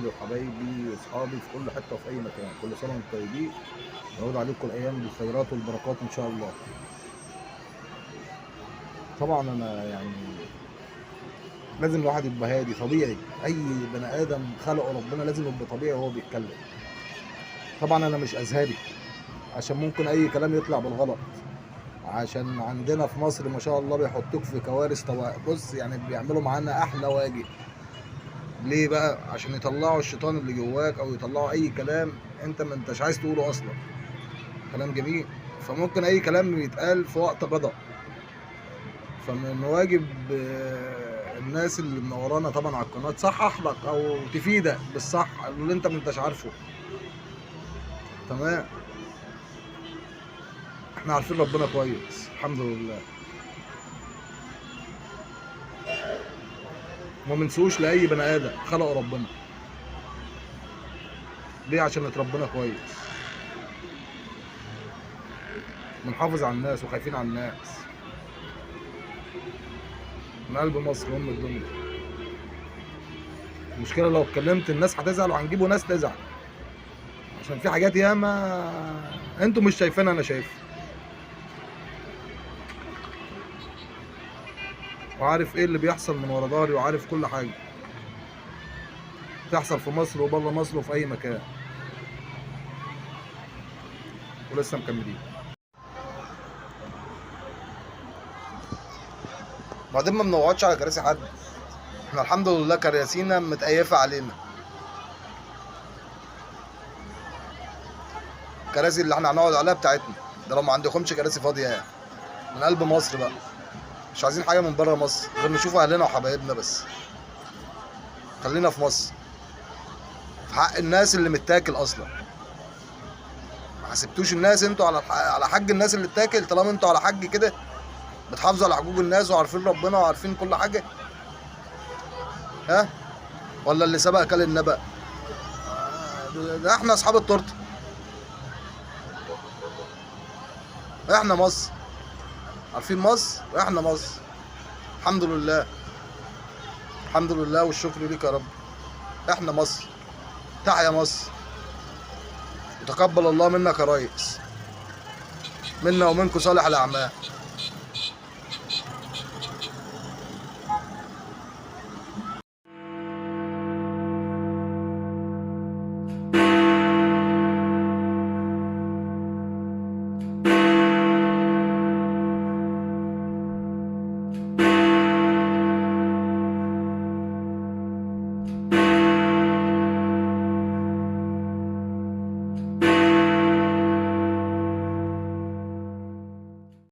اهلي وحبايبي واصحابي في كل حته وفي اي مكان، كل سنه وانتم طيبين. يعود عليكم الايام بالخيرات والبركات ان شاء الله. طبعا انا يعني لازم الواحد يبقى هادي طبيعي، اي بني ادم خلقه ربنا لازم يبقى طبيعي وهو بيتكلم. طبعا انا مش ازهري عشان ممكن اي كلام يطلع بالغلط، عشان عندنا في مصر ما شاء الله بيحطوك في كوارث بص يعني بيعملوا معانا احلى واجب. ليه بقى؟ عشان يطلعوا الشيطان اللي جواك او يطلعوا اي كلام انت ما انتش عايز تقوله اصلا. كلام جميل، فممكن اي كلام يتقال في وقت غضب. فمن واجب الناس اللي منورانا طبعا على القناه تصحح لك او تفيدك بالصح اللي انت ما انتش عارفه. تمام. احنا عارفين ربنا كويس الحمد لله، وما منسوش لاي بني ادم خلقه ربنا. ليه؟ عشان اتربينا كويس، بنحافظ على الناس وخايفين على الناس. من قلب مصر ام الدنيا. المشكله لو اتكلمت الناس هتزعل وهنجيبوا ناس تزعل، عشان في حاجات ياما انتوا مش شايفينها انا شايفها، وعارف ايه اللي بيحصل من ورا ظهري، وعارف كل حاجه بتحصل في مصر وبره مصر وفي اي مكان، ولسه مكملين. بعدين ما بنقعدش على كراسي حد، احنا الحمد لله كراسينا متقيفه علينا. الكراسي اللي احنا هنقعد عليها بتاعتنا، ده لو ما عندكمش كراسي فاضيه يعني. من قلب مصر بقى، مش عايزين حاجه من بره مصر غير نشوف اهلنا وحبايبنا بس. خلينا في مصر، في حق الناس اللي متاكل اصلا. ما حسبتوش الناس انتوا على حق الناس اللي اتاكل؟ طالما انتوا على حق كده بتحافظوا على حقوق الناس وعارفين ربنا وعارفين كل حاجه، ها؟ ولا اللي سبق كل النبأ؟ ده احنا اصحاب التورته، احنا مصر، عارفين مصر، احنا مصر. الحمد لله، الحمد لله والشكر ليك يا رب. احنا مصر، تحيا مصر، وتقبل الله منك يا ريس، منا ومنكم صالح الاعمال.